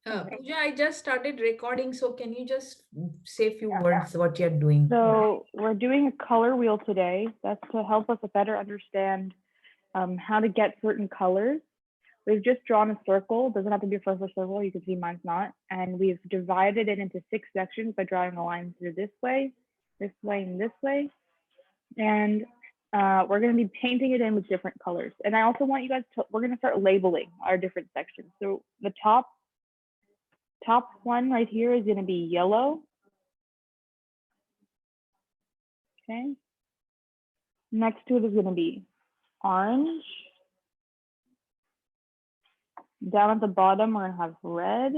Pooja, I just started recording, so can you just say a few words what you're doing? So we're doing a color wheel today. That's to help us better understand how to get certain colors. We've just drawn a circle. It doesn't have to be a circle circle. You can see mine's not. And we've divided it into 6 sections by drawing a line through this way, and this way. And we're going to be painting it in with different colors. And I also want you guys to, we're going to start labeling our different sections. So the top one right here is going to be yellow. Okay. Next to it is going to be orange. Down at the bottom, we're going to have red.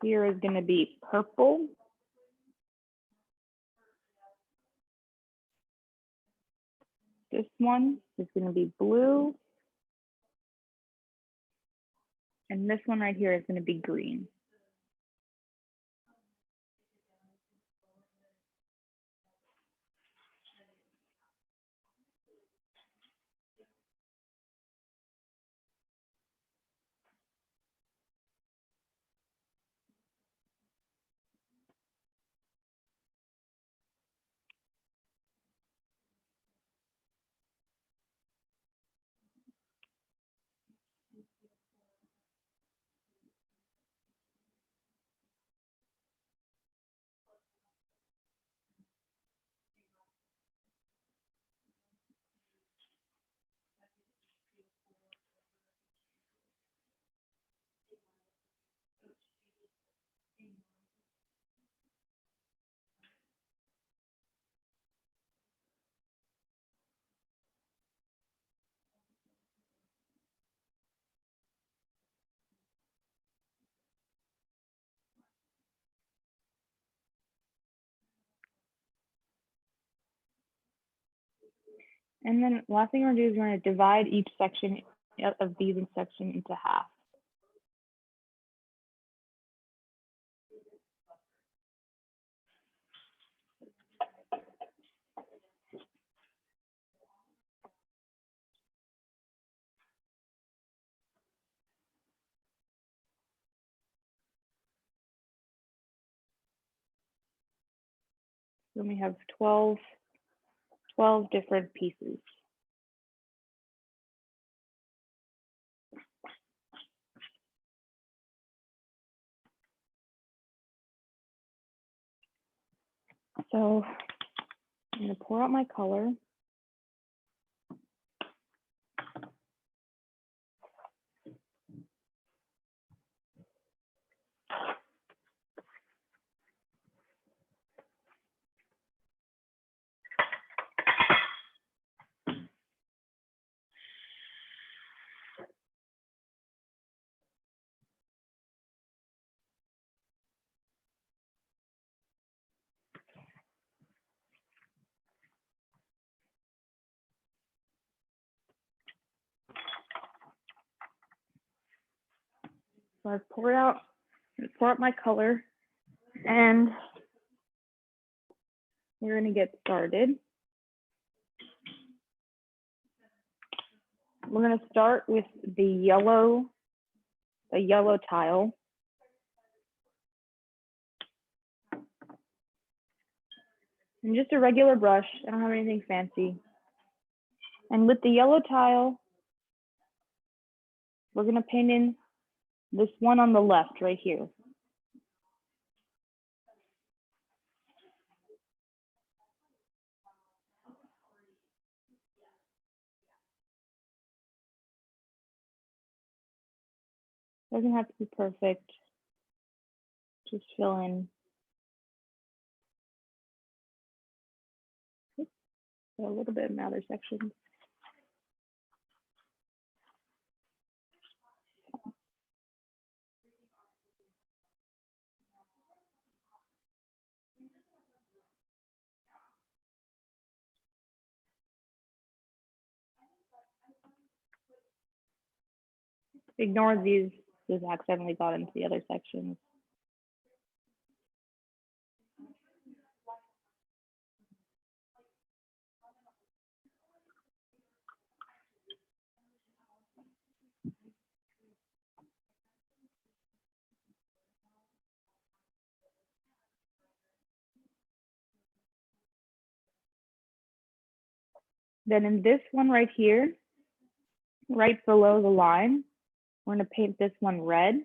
Here is going to be purple. This one is going to be blue. And this one right here is going to be green. And then last thing we're going to do is we're going to divide each section of these section into half. Then we have 12 different pieces. So I'm going to pour out my color. So I've poured out, pour out my color, and we're going to get started. We're going to start with the yellow tile. And just a regular brush. I don't have anything fancy. And with the yellow tile, we're going to paint in this one on the left right here. Doesn't have to be perfect. Just fill in a little bit in the other sections. Ignore these accidentally got into the other sections. Then in this one right here, right below the line, we're going to paint this one red.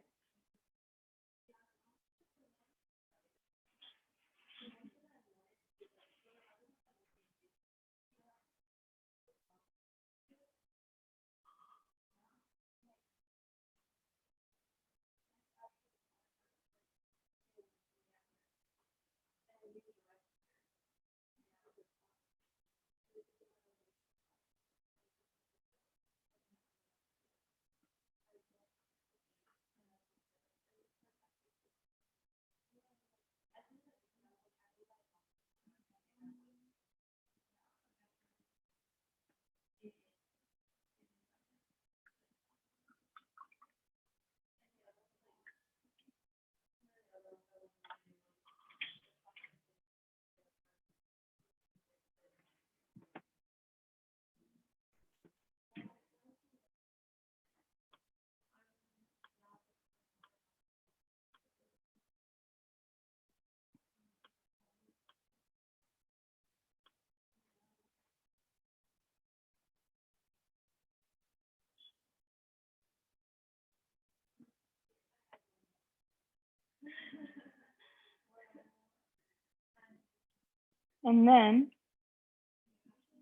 And then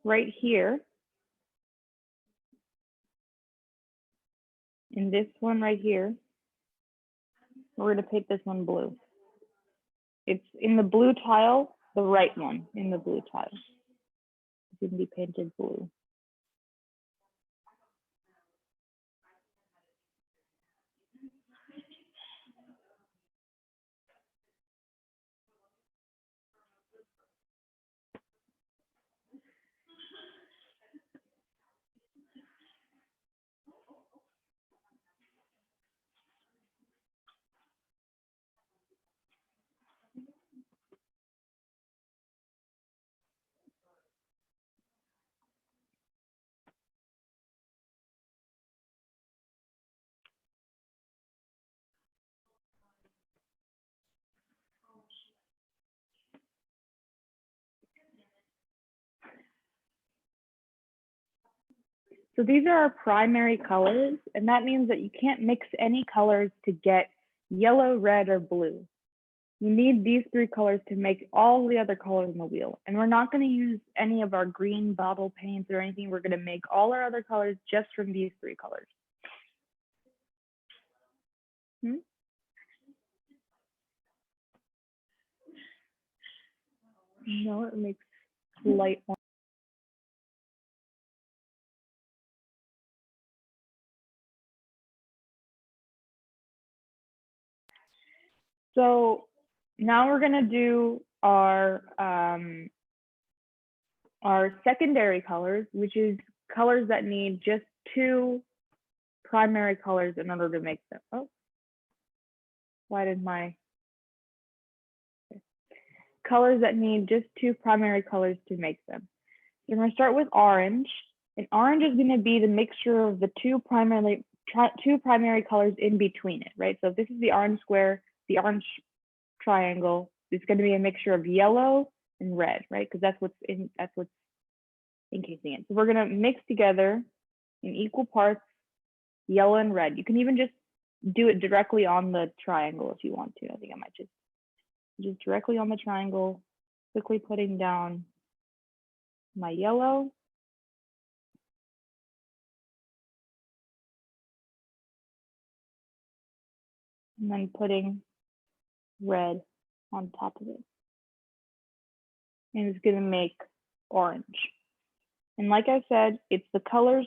right here, in this one right here, we're going to paint this one blue. It's in the blue tile, the right one in the blue tile. It's going to be painted blue. So these are our primary colors, and that means that you can't mix any colors to get yellow, red, or blue. You need these three colors to make all the other colors in the wheel. And we're not going to use any of our green bottle paints or anything. We're going to make all our other colors just from these three colors. No, it makes light orange. So now we're going to do our secondary colors, which is colors that need just two primary colors in order to make them. Oh, why did my colors that need just two primary colors to make them? So we're going to start with orange, and orange is going to be the mixture of the two primary colors in between it, right? So if this is the orange square, the orange triangle, it's going to be a mixture of yellow and red, right? Because that's what's encasing it. So we're going to mix together in equal parts yellow and red. You can even just do it directly on the triangle if you want to. I think I might just directly on the triangle, quickly putting down my yellow. And then putting red on top of it. And it's going to make orange. And like I said, it's the colors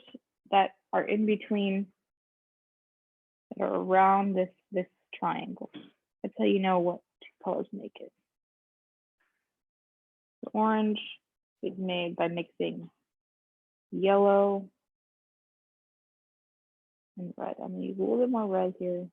that are in between, that are around this triangle. That's how you know what colors make it. The orange is made by mixing yellow and red. I'm going to use a little bit more red here.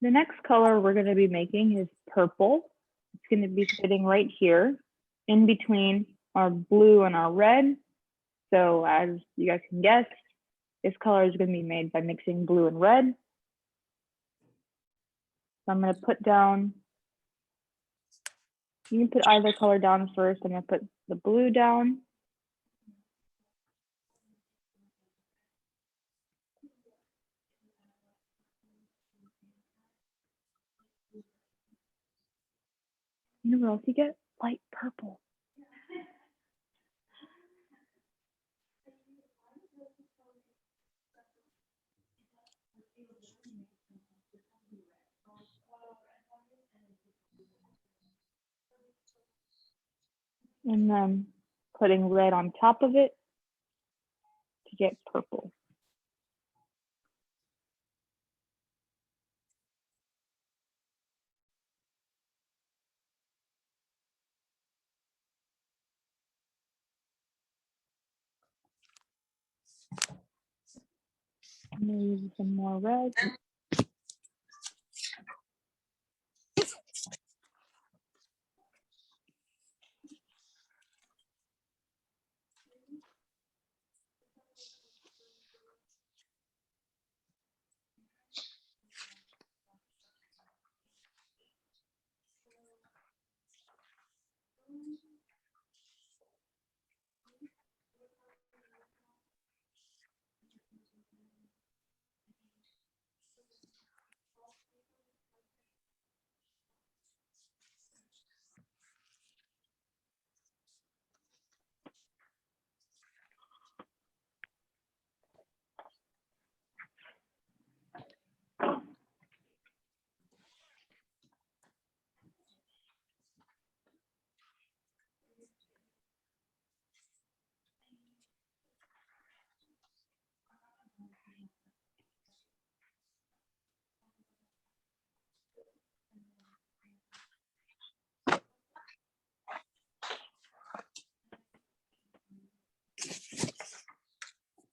The next color we're going to be making is purple. It's going to be sitting right here in between our blue and our red. So as you guys can guess, this color is going to be made by mixing blue and red. So I'm going to put down, you can put either color down first. I'm going to put the blue down. You know what else you get? Light purple. And then putting red on top of it to get purple. I'm going to use some more red.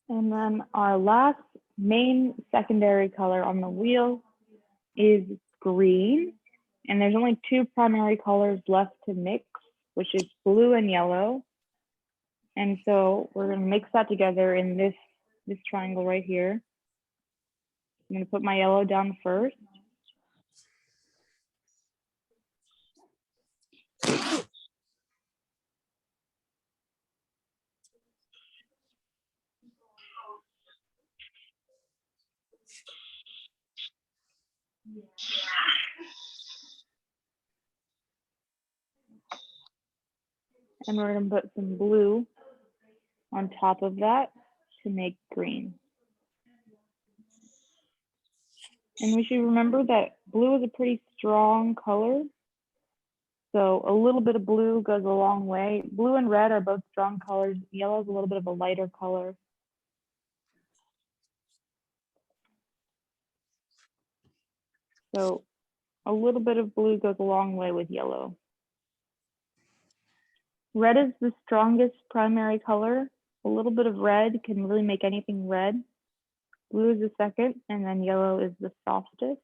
And then our last main secondary color on the wheel is green. And there's only two primary colors left to mix, which is blue and yellow. And so we're going to mix that together in this triangle right here. I'm going to put my yellow down first. And we're going to put some blue on top of that to make green. And we should remember that blue is a pretty strong color. So a little bit of blue goes a long way. Blue and red are both strong colors. Yellow is a little bit of a lighter color. So a little bit of blue goes a long way with yellow. Red is the strongest primary color. A little bit of red can really make anything red. Blue is the second, and then yellow is the softest.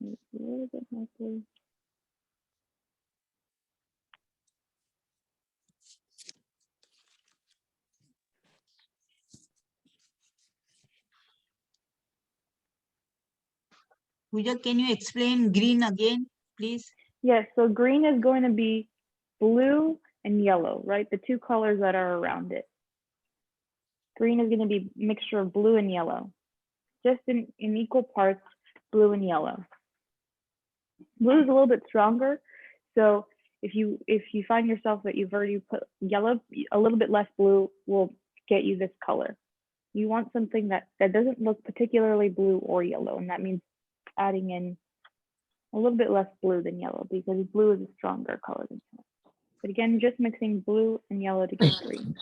A little bit more blue. Pooja, can you explain green again, please? Yes, so green is going to be blue and yellow, right? The two colors that are around it. Green is going to be a mixture of blue and yellow, just in equal parts, blue and yellow. Blue is a little bit stronger, so if you find yourself that you've already put yellow, a little bit less blue will get you this color. You want something that doesn't look particularly blue or yellow, and that means adding in a little bit less blue than yellow, because blue is a stronger color than yellow. But again, just mixing blue and yellow to get green.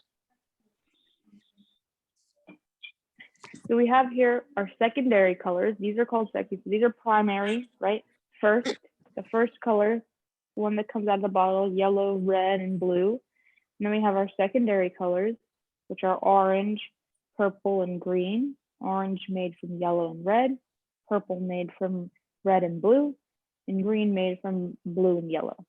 So we have here our secondary colors. These are called secondary. These are primary, right? The first color one that comes out of the bottle, yellow, red, and blue. And then we have our secondary colors, which are orange, purple, and green. Orange made from yellow and red, purple made from red and blue, and green made from blue and yellow.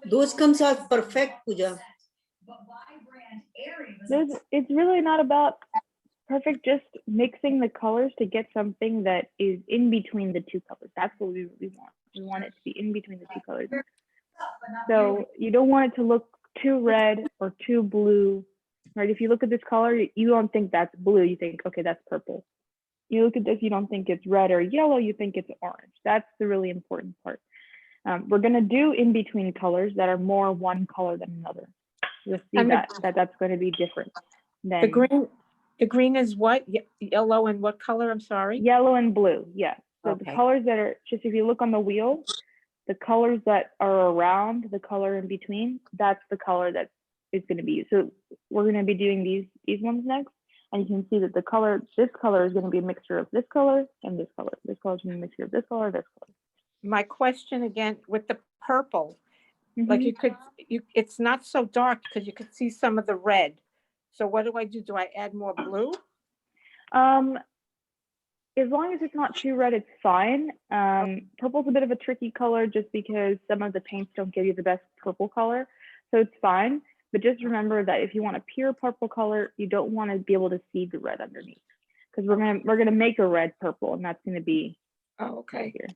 Those comes out perfect, Pooja. It's really not about perfect, just mixing the colors to get something that is in between the two colors. That's what we want. We want it to be in between the two colors. So you don't want it to look too red or too blue, right? If you look at this color, you don't think that's blue. You think, okay, that's purple. You look at this, you don't think it's red or yellow. You think it's orange. That's the really important part. We're going to do in between colors that are more one color than another. You'll see And that's going to be different. The green is what? Yellow and what color? I'm sorry. Yellow and blue, yeah. So Okay. the colors that are, just if you look on the wheel, the colors that are around the color in between, that's the color that is going to be used. So we're going to be doing these ones next. And you can see that the color, this color is going to be a mixture of this color and this color. This color is going to be a mixture of this color, this color. My question again with the purple, like Mhm. it's not so dark because you could see some of the red. So what do I do? Do I add more blue? As long as it's not too red, it's fine. Purple's a bit of a tricky color just because some of the paints don't give you the best purple color. So it's fine. But just remember that if you want a pure purple color, you don't want to be able to see the red underneath. Because we're gonna make a red purple, and that's gonna be okay. here.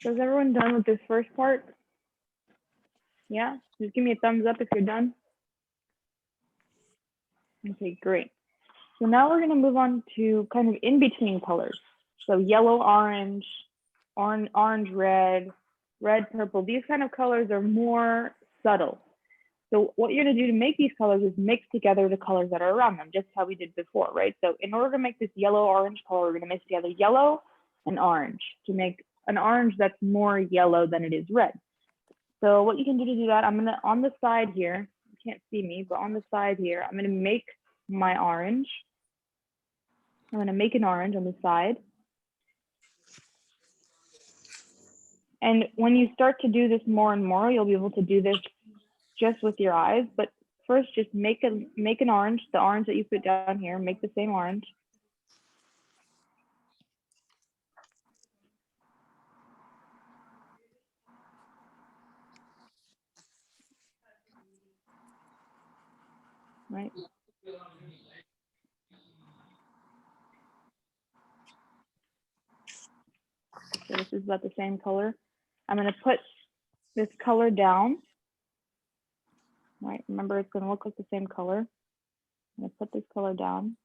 So is everyone done with this first part? Yeah, just give me a thumbs up if you're done. Okay, great. So now we're gonna move on to kind of in between colors. So yellow, orange, orange, red, red, purple. These kind of colors are more subtle. So what you're gonna do to make these colors is mix together the colors that are around them, just how we did before, right? So in order to make this yellow-orange color, we're gonna mix together yellow and orange to make an orange that's more yellow than it is red. So what you can do to do that, I'm gonna, on the side here, you can't see me, but on the side here, I'm gonna make my orange. I'm gonna make an orange on the side. And when you start to do this more and more, you'll be able to do this just with your eyes. But first, just make an orange, the orange that you put down here, make the same orange. Right. So this is about the same color. I'm gonna put this color down. Right, remember it's gonna look like the same color. I'm gonna put this color down.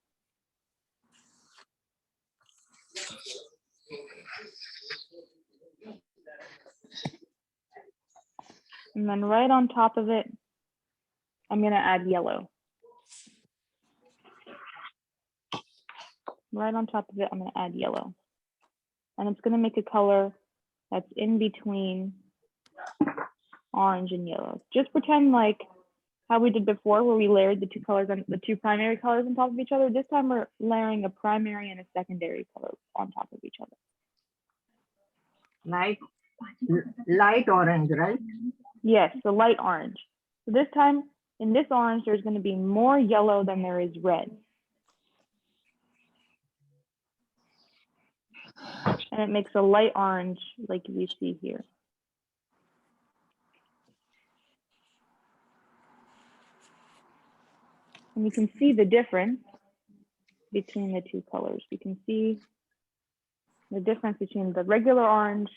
And then right on top of it, I'm gonna add yellow. right on top of it, I'm going to add yellow. And it's going to make a color that's in between orange and yellow. Just pretend like how we did before, where we layered the two colors and the two primary colors on top of each other. This time we're layering a primary and a secondary color on top of each other. Light orange, right? Yes, the light orange. So this time, in this orange, there's going to be more yellow than there is red. And it makes a light orange like we see here. And you can see the difference between the two colors. You can see the difference between the regular orange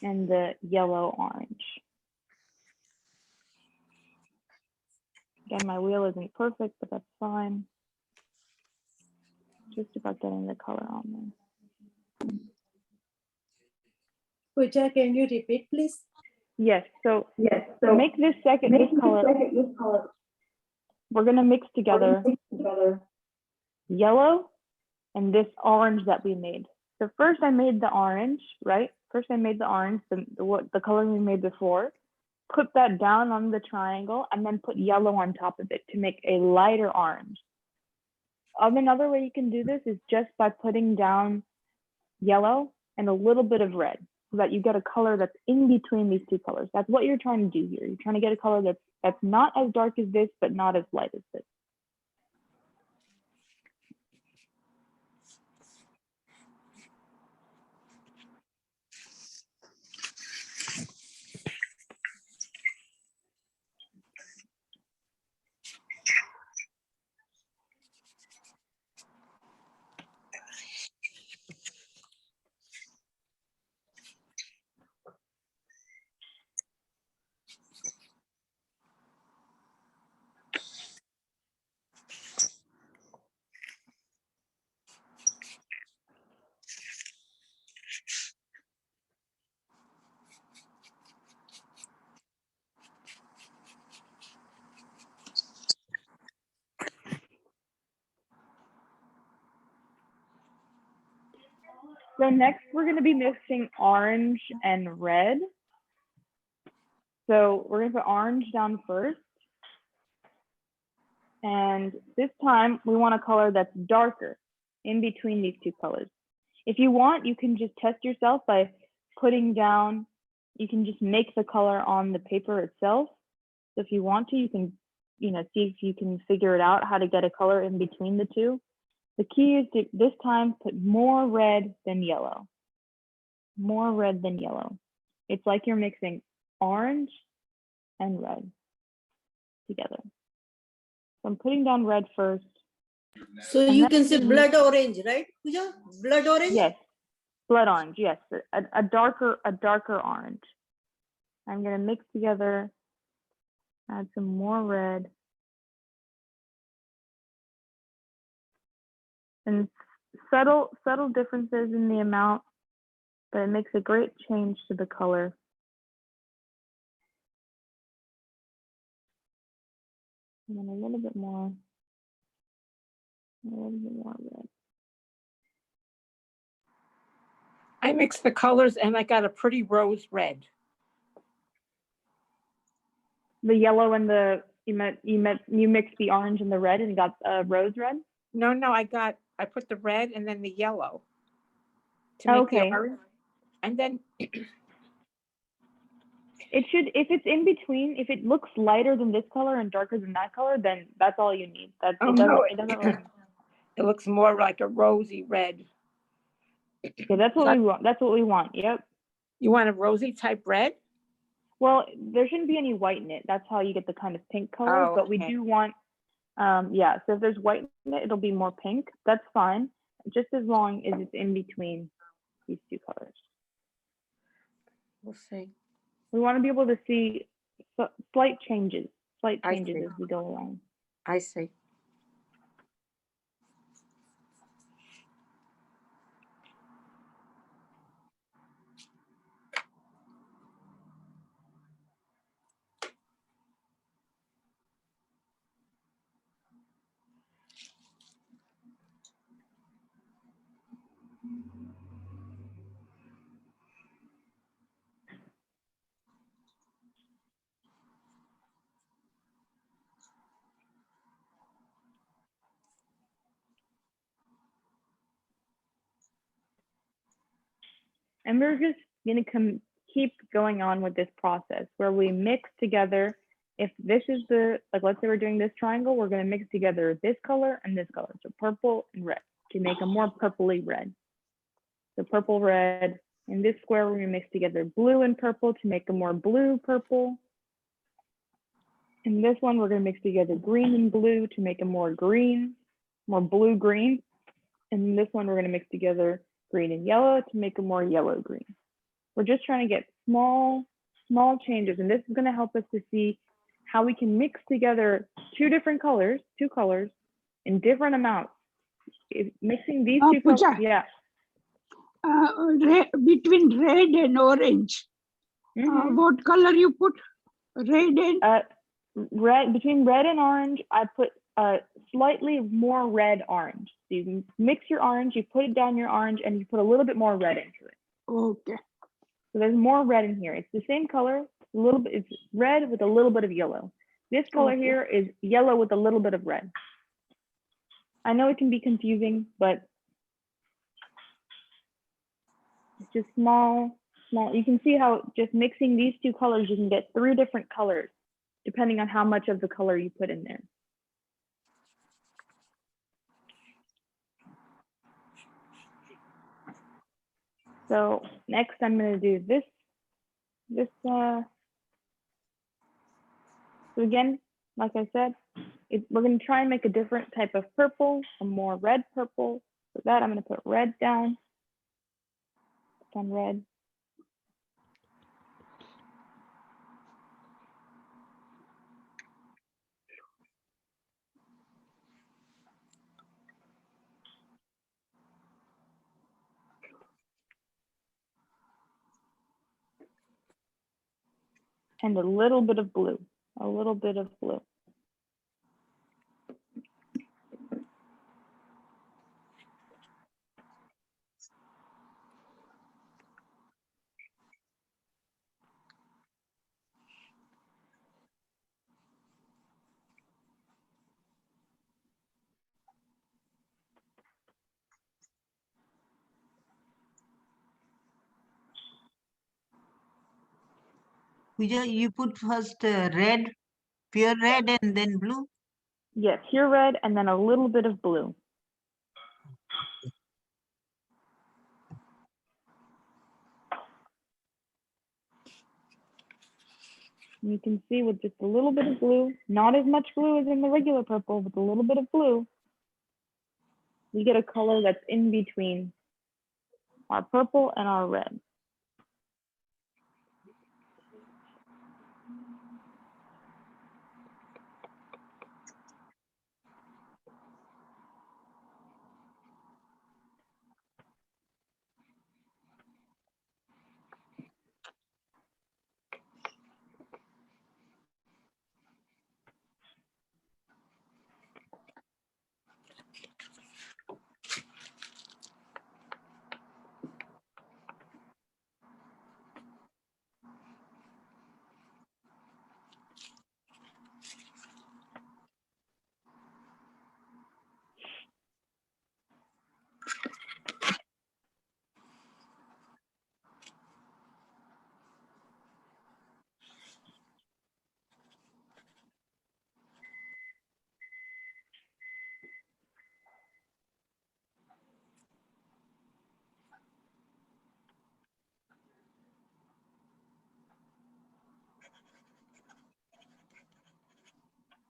and the yellow orange. Again, my wheel isn't perfect, but that's fine. Just about getting the color on there. Pooja, can you repeat, please? Yes, so to make this color, we're gonna mix together yellow and this orange that we made. So first I made the orange, right? First I made the orange, the color we made before, put that down on the triangle and then put yellow on top of it to make a lighter orange. Another way you can do this is just by putting down yellow and a little bit of red, so that you get a color that's in between these two colors. That's what you're trying to do here. You're trying to get a color that's not as dark as this, but not as light as this. So next we're going to be mixing orange and red. So we're going to put orange down first. And this time we want a color that's darker in between these two colors. If you want, you can just test yourself by putting down, you can just make the color on the paper itself. So if you want to, you can, see if you can figure it out how to get a color in between the two. The key is to this time put more red than yellow. More red than yellow. It's like you're mixing orange and red together. So I'm putting down red first. So you can say blood orange, right, Pooja? Blood orange? Yes, blood orange, yes, a darker orange. I'm gonna mix together, add some more red. And subtle differences in the amount, but it makes a great change to the color. And then a little bit more red. I mixed the colors and I got a pretty rose red. The yellow and you mixed the orange and the red and got rose red? No, I put the red and then the yellow to make the orange. And then it should, if it's in between, if it looks lighter than this color and darker than that color, then that's all you need. It doesn't it looks more like a rosy red. Yeah, that's what we want. That's what we want. Yep. You want a rosy type red? Well, there shouldn't be any white in it. That's how you get the kind of pink color. Oh, but we do want, yeah. So if there's white in it, it'll be more pink. That's fine, just as long as it's in between these two colors. We'll see. We want to be able to see slight changes as we go along. I see. And we're just going to keep going on with this process where we mix together. If this is the, like, let's say we're doing this triangle, we're going to mix together this color and this color. So purple and red to make a more purpley red. So purple, red. In this square, we're going to mix together blue and purple to make a more blue purple. In this one, we're going to mix together green and blue to make a more green, more blue green. And in this one, we're going to mix together green and yellow to make a more yellow green. We're just trying to get small changes. And this is going to help us to see how we can mix together two colors in different amounts. Mixing these two colors, Pooja, yeah. between red and orange, what color you put? Red and Red, between red and orange, I put slightly more red orange. So you mix your orange, you put it down your orange, and you put a little bit more red into it. okay. So there's more red in here. It's the same color, a little bit. It's red with a little bit of yellow. This color Okay. here is yellow with a little bit of red. I know it can be confusing, but it's just small. You can see how just mixing these two colors, you can get 3 different colors, depending on how much of the color you put in there. So next I'm going to do this. So again, like I said, we're going to try and make a different type of purple, a more red purple. For that, I'm going to put red down. On red. And a little bit of blue, Pooja, you put first red, pure red, and then blue. Yes, pure red and then a little bit of blue. And you can see with just a little bit of blue, not as much blue as in the regular purple, but a little bit of blue, we get a color that's in between our purple and our red.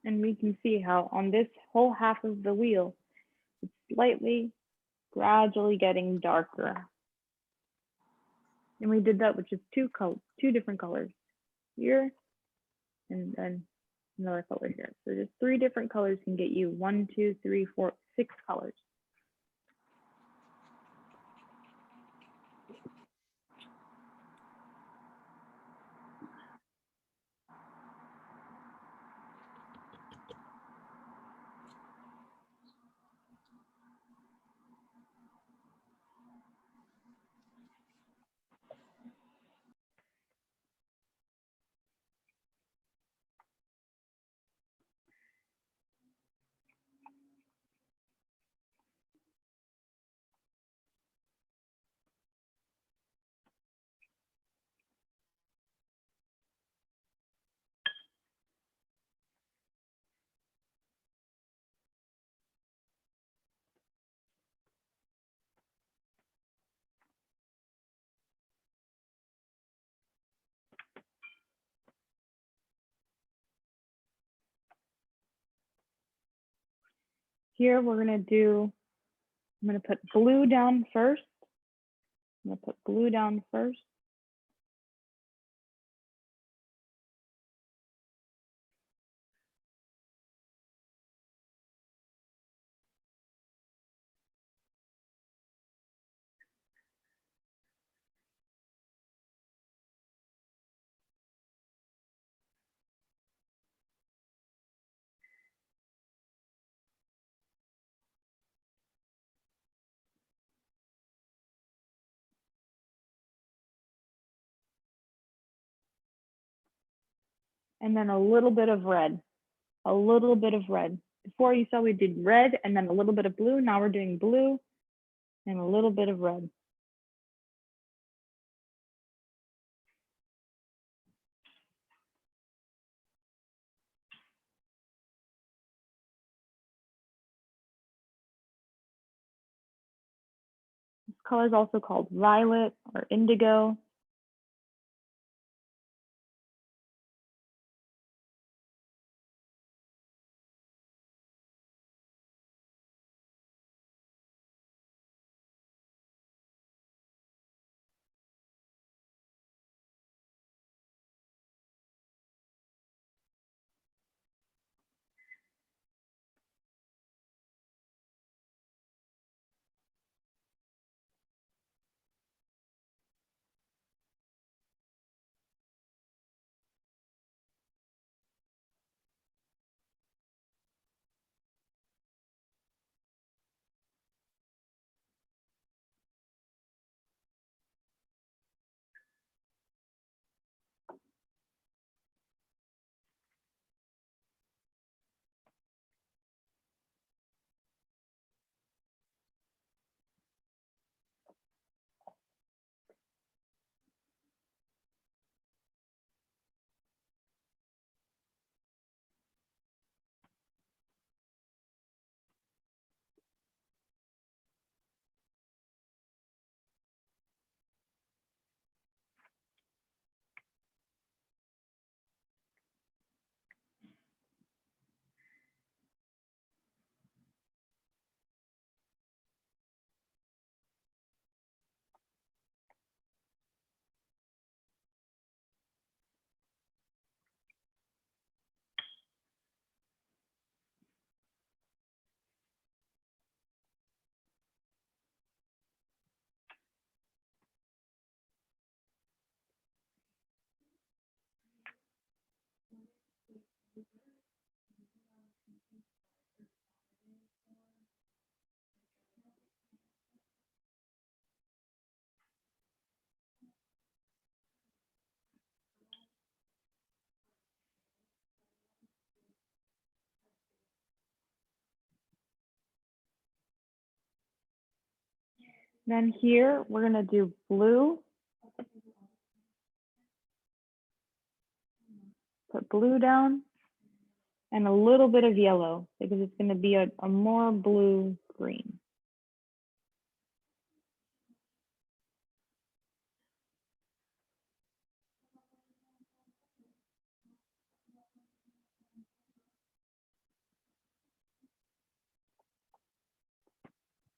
And we can see how on this whole half of the wheel, it's slightly, gradually getting darker. And we did that with just two different colors here, and then another color here. So just 3 different colors can get you 1, 2, 3, 4, 6 colors. here we're gonna do, I'm gonna put blue down first. I'm gonna put blue down first. And then a little bit of red, a little bit of red. Before you saw we did red and then a little bit of blue. Now we're doing blue and a little bit of red. This color is also called violet or indigo. Then here we're gonna do blue. Put blue down and a little bit of yellow because it's gonna be a more blue green.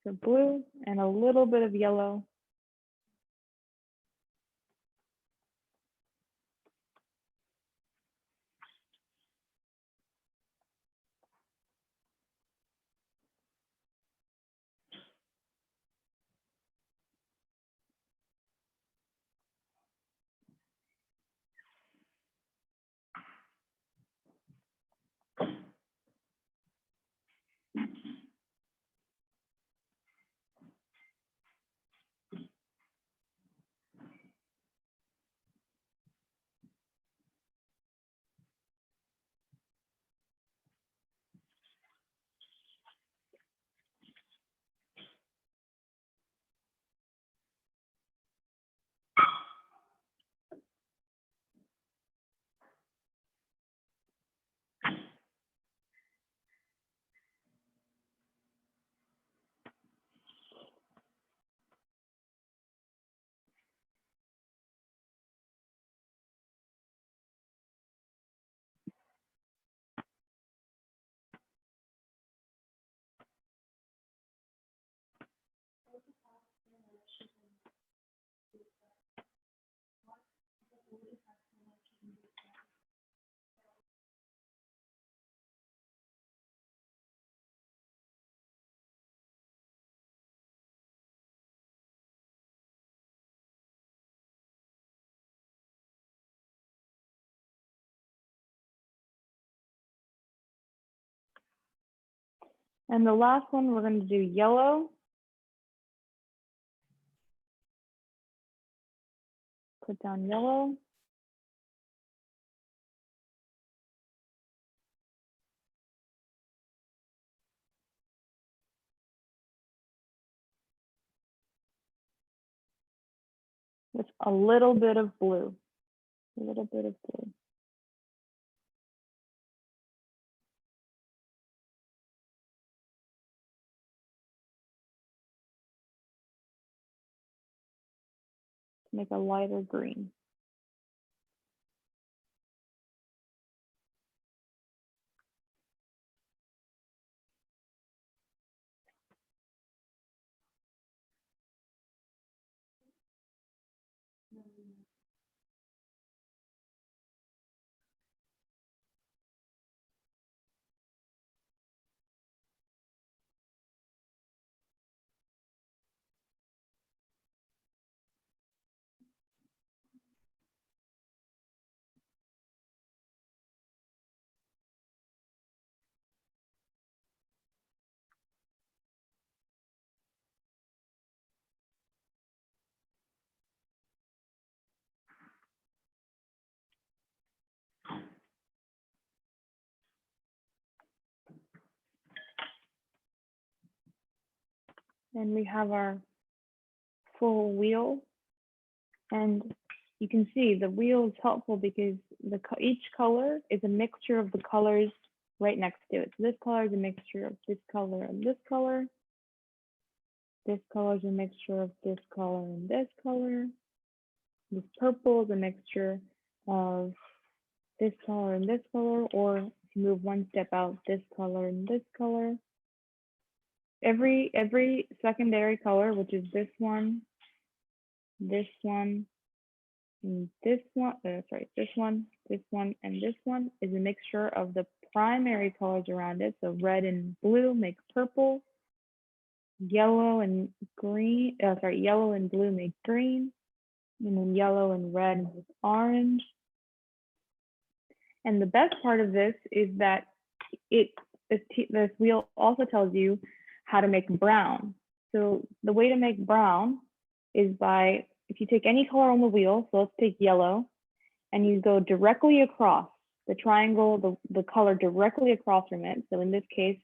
So blue and a little bit of yellow. And the last one, we're going to do yellow. Put down yellow. With a little bit of blue. A little bit of blue. Make a lighter green. And we have our full wheel. And you can see the wheel is helpful because each color is a mixture of the colors right next to it. So this color is a mixture of this color and this color. This color is a mixture of this color and this color. This purple is a mixture of this color and this color, or if you move one step out, this color and this color. Every secondary color, which is this one, and this one, and this one, and this one is a mixture of the primary colors around it. So red and blue make purple, yellow and green, yellow and blue make green, and then yellow and red make orange. And the best part of this is that this wheel also tells you how to make brown. So the way to make brown is by, if you take any color on the wheel, so let's take yellow, and you go directly across the triangle, the color directly across from it. So in this case,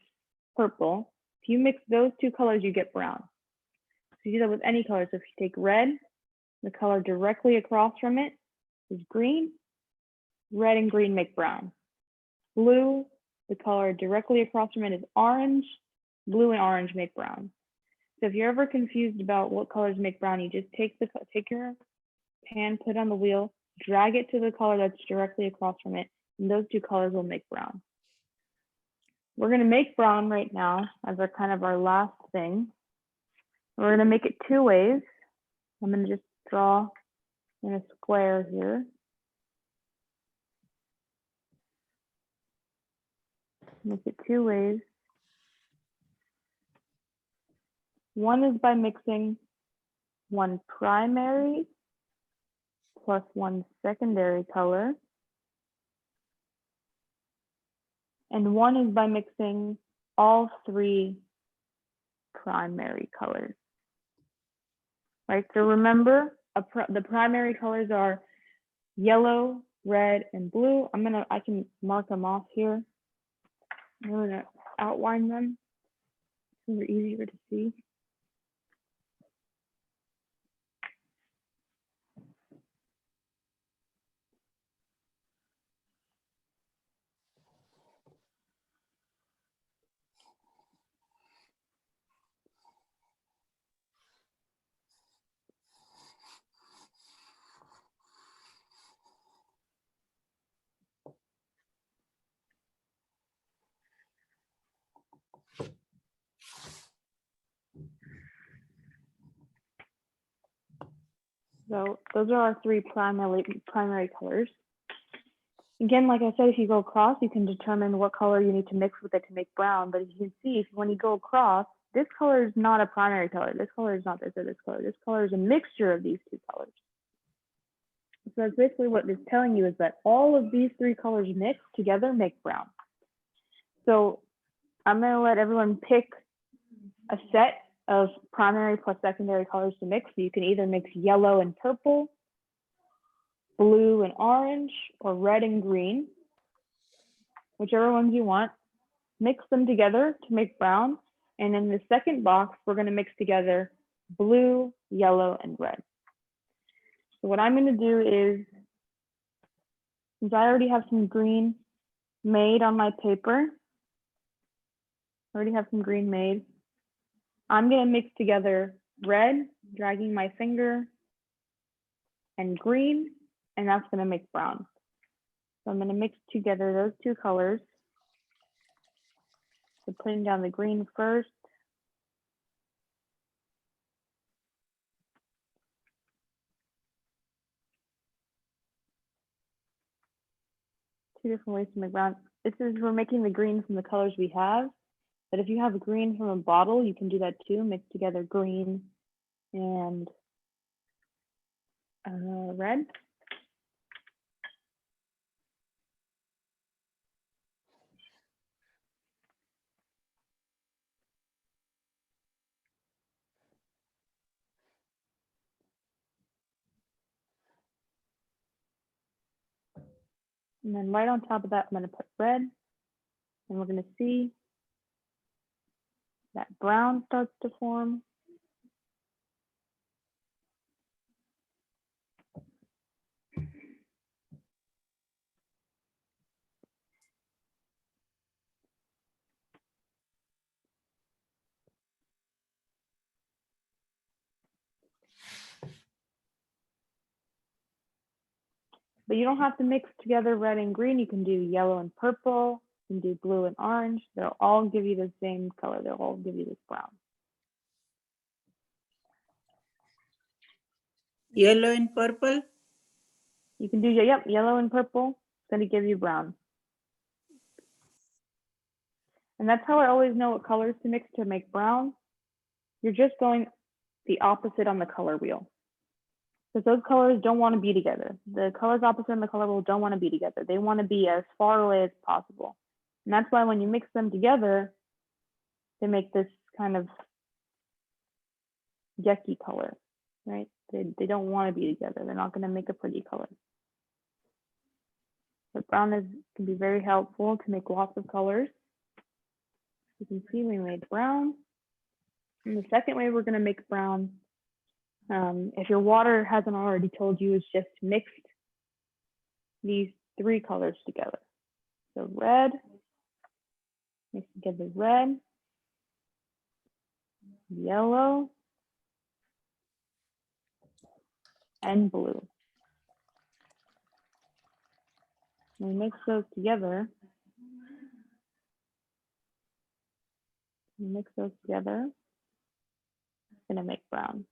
purple. If you mix those two colors, you get brown. So you do that with any color. So if you take red, the color directly across from it is green. Red and green make brown. Blue, the color directly across from it is orange. Blue and orange make brown. So if you're ever confused about what colors make brown, you just take your pan, put it on the wheel, drag it to the color that's directly across from it, and those two colors will make brown. We're going to make brown right now as our last thing. We're going to make it two ways. I'm going to just draw in a square here. Make it two ways. One is by mixing one primary plus one secondary color. And one is by mixing all three primary colors. Right, so remember, the primary colors are yellow, red, and blue. I can mark them off here. I'm gonna outline them so they're easier to see. So those are our three primary colors. Again, like I said, if you go across, you can determine what color you need to mix with it to make brown. But as you can see, when you go across, this color is not a primary color. This color is not this or this color. This color is a mixture of these two colors. So that's basically what it's telling you, is that all of these three colors mixed together make brown. So I'm gonna let everyone pick a set of primary plus secondary colors to mix. So you can either mix yellow and purple, blue and orange, or red and green, whichever ones you want. Mix them together to make brown. And in the second box, we're gonna mix together blue, yellow, and red. So what I'm gonna do is, since I already have some green made on my paper, I'm gonna mix together red, dragging my finger, and green, and that's gonna make brown. So I'm gonna mix together those two colors. So putting down the green first. Two different ways to make brown. This is, we're making the green from the colors we have, but if you have green from a bottle, you can do that too. Mix together green and red. And then right on top of that, I'm gonna put red, and we're gonna see that brown starts to form. But you don't have to mix together red and green. You can do yellow and purple. You can do blue and orange. They'll all give you the same color. They'll all give you this brown. Yellow and purple. You can do, yep, yellow and purple. It's going to give you brown. And that's how I always know what colors to mix to make brown. You're just going the opposite on the color wheel. Because those colors don't want to be together. The colors opposite on the color wheel don't want to be together. They want to be as far away as possible. And that's why when you mix them together, they make this kind of yucky color, right? They don't want to be together. They're not going to make a pretty color. But brown can be very helpful to make lots of colors. You can see we made brown. And the second way we're going to make brown, if your water hasn't already told you, is just mixed these three colors together. So red, mix together red, yellow, and blue. We mix those together. It's gonna make brown.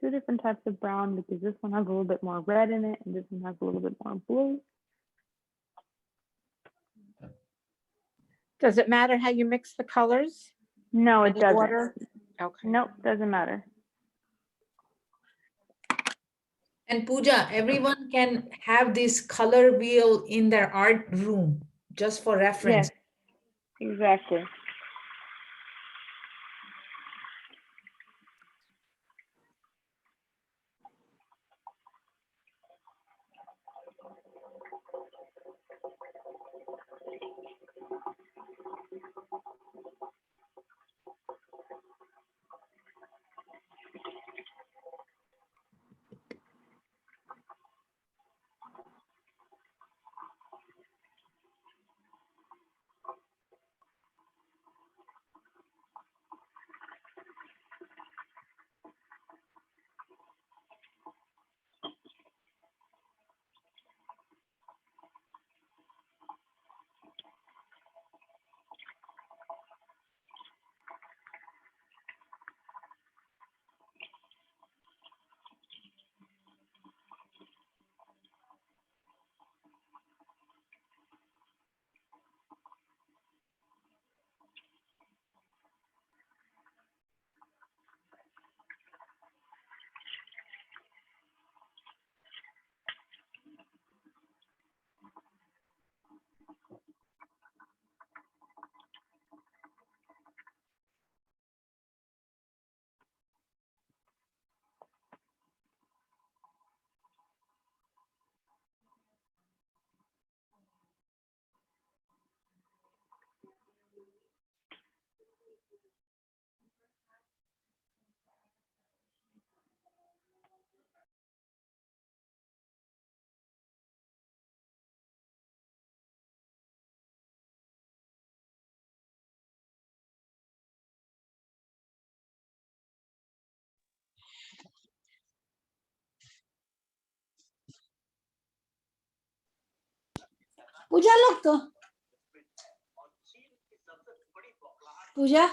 Two different types of brown because this one has a little bit more red in it and this one has a little bit more blue. Does it matter how you mix the colors? No, it doesn't. Water? Okay. Nope, doesn't matter. And Pooja, everyone can have this color wheel in their art room, just for reference. Yes, exactly. Pooja, look. Pooja.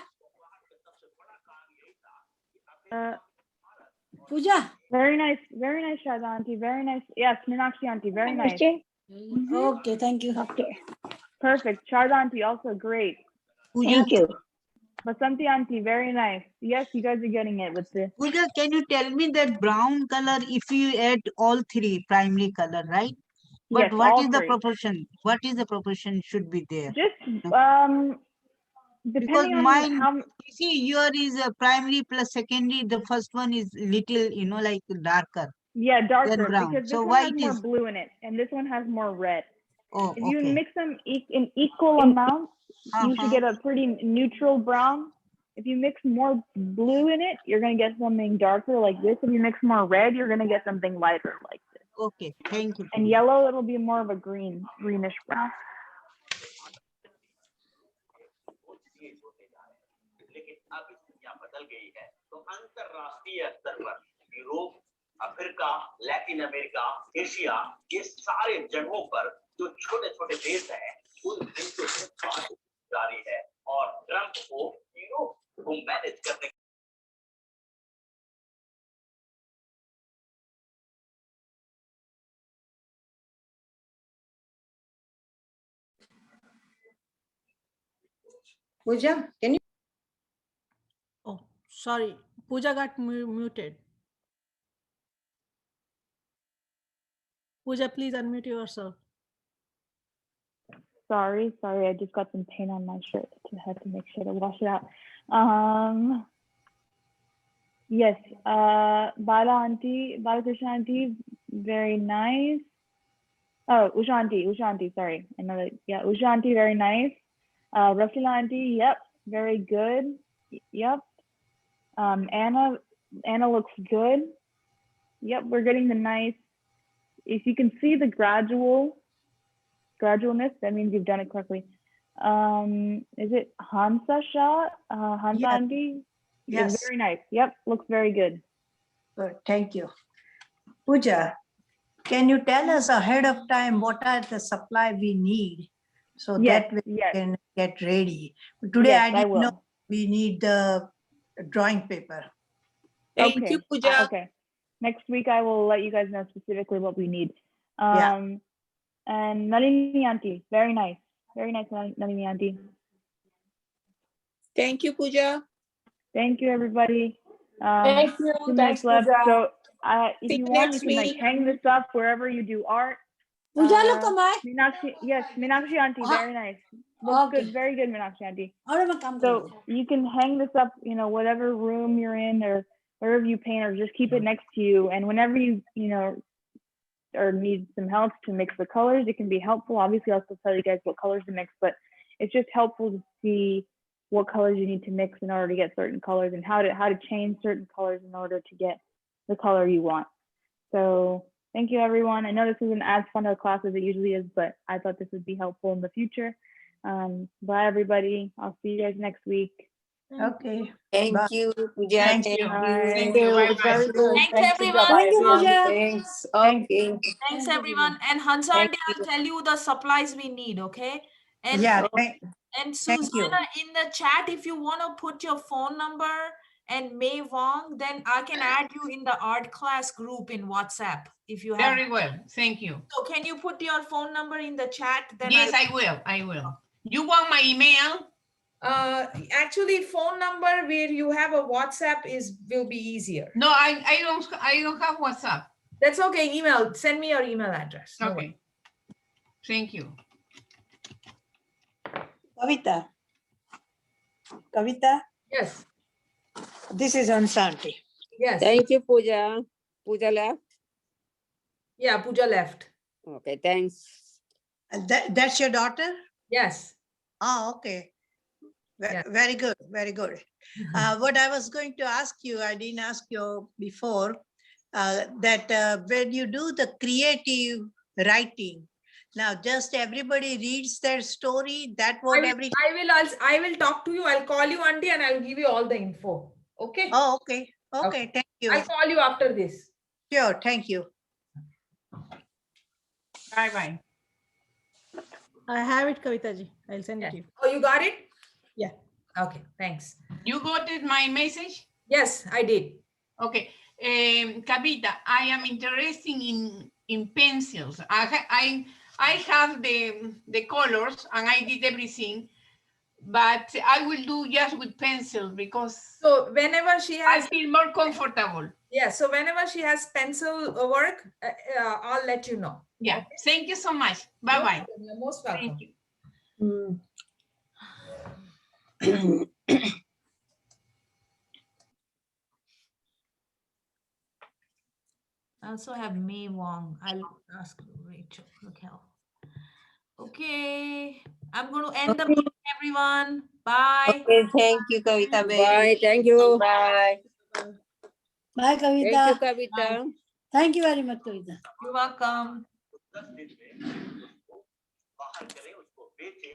Pooja. Very nice, Shraddha auntie. Very nice. Yes, Meenakshi auntie, very nice. Okay, thank you. Okay. Perfect. Shraddha auntie, also great. Pooja, Thank you. Basanti auntie, very nice. Yes, you guys are getting it with this. Pooja, can you tell me that brown color if you add all three primary color, right? But Yes, what all is the three. proportion? What is the proportion should be there? Just Because depending on mine, how. you see, your is a primary plus secondary. The first one is little, like darker Yeah, than darker, brown. because this So one why has it more is? blue in it, and this one has more red. Oh, If you okay. mix them in equal amounts, you should Uh-huh. get a pretty neutral brown. If you mix more blue in it, you're gonna get something darker like this. If you mix more red, you're gonna get something lighter like this. Okay, thank you. And yellow, it'll be more of a greenish brown. लेकिन अब इस दुनिया बदल गई है तो अंतरराष्ट्रीय स्तर पर Europe, Africa, Latin America, Asia, ये सारे जगहों पर जो छोटे छोटे देश हैं उन देशों से बात जारी है और ट्रंप को यूरोप को मैनेज करने Pooja, can you? Oh, sorry. Pooja got muted. Pooja, please unmute yourself. Sorry, I just got some paint on my shirt. I had to make sure to wash it out. Yes, Bala Krishna auntie, very nice. Oh, Usha auntie, sorry. Another, yeah, Usha auntie, very nice. Rasila auntie, yep, very good. Yep. Anna looks good. Yep, we're getting the nice. If you can see the gradualness, that means you've done it correctly. Is it Hansa shot? Hansa Yes. auntie? Yes. It's very nice. Yep, looks very good. Good, thank you. Pooja, can you tell us ahead of time what are the supply we need so Yes, that we yes. can get ready? Today Yes, I I didn't know will. we need the drawing paper. Thank Okay. you, Pooja. Okay. Next week I will let you guys know specifically what we need. Yeah. And Nalini auntie, very nice. Very nice, Nalini auntie. Thank you, Pooja. Thank you, everybody. Thank you. 2 minutes Thanks, left. Pooja. So if See you you want, you next can like week. hang this up wherever you do art. Pooja, look at my. Meenakshi, yes, Meenakshi auntie, very nice. Looks Okay. good, very good, Meenakshi auntie. All right, come. So you can hang this up, whatever room you're in or wherever you paint, or just keep it next to you. And whenever you, or need some help to mix the colors, it can be helpful. Obviously, I'll still tell you guys what colors to mix, but it's just helpful to see what colors you need to mix in order to get certain colors, and how to change certain colors in order to get the color you want. So thank you, everyone. I know this isn't as fun a class as it usually is, but I thought this would be helpful in the future. Bye, everybody. I'll see you guys next week. Okay. Thank Bye. you, Pooja. Thank Thank you. you. Bye. Thank you. It's very good. Thanks, everyone. Pooja. Thank you, Bye, Pooja. Thanks. Thanks. Okay. Thanks, Thank you, everyone. And Hansa Thank auntie, you. I'll tell you the supplies we need, okay? And Yeah, and thank you. Susanna, in the chat, if you want to put your phone number and May Wong, then I can add you in the art class group in WhatsApp. If you have. Very well, thank you. So can you put your phone number in the chat? Then Yes, I will. You want my email? Actually, phone number where you have a WhatsApp will be easier. No, I don't have WhatsApp. That's okay. Email. Send me your email address. No Okay. worry. Thank you. Kavita, Yes. this is Ansanti. Yes. Thank you, Pooja. Pooja left. Yeah, Pooja left. Okay, thanks. That's your daughter? Yes. Oh, okay. Yeah. Very good, very good. What I was going to ask you, I didn't ask you before, that when you do the creative writing, now just everybody reads their story, that what every... I will talk to you. I'll call you, auntie, and I'll give you all the info. Okay? Oh, okay. Okay, thank you. I'll call you after this. Sure, thank you. Bye-bye. I have it, Kavita ji. I'll send it to you. Oh, you got it? Yeah. Okay, thanks. You got it, my message? Yes, I did. Okay. Kavita, I am interested in pencils. I have the colors and I did everything, but I will do just with pencil because So whenever she has, I feel more comfortable. yeah, so whenever she has pencil work, I'll let you know. Yeah, Okay? thank you so much. No Bye-bye. problem, you're most welcome. Thank you. I also have May Wong. I'll ask Rachel. Raquel. Okay, I'm going to end the meeting, everyone. Bye. Okay, thank you, Kavita. Bye. Thank you. Bye. Bye, Thank you, Kavita. Kavita. Thank you very much, Kavita. You're welcome. 10 दिन में उसको बाहर करें, उसको बेचें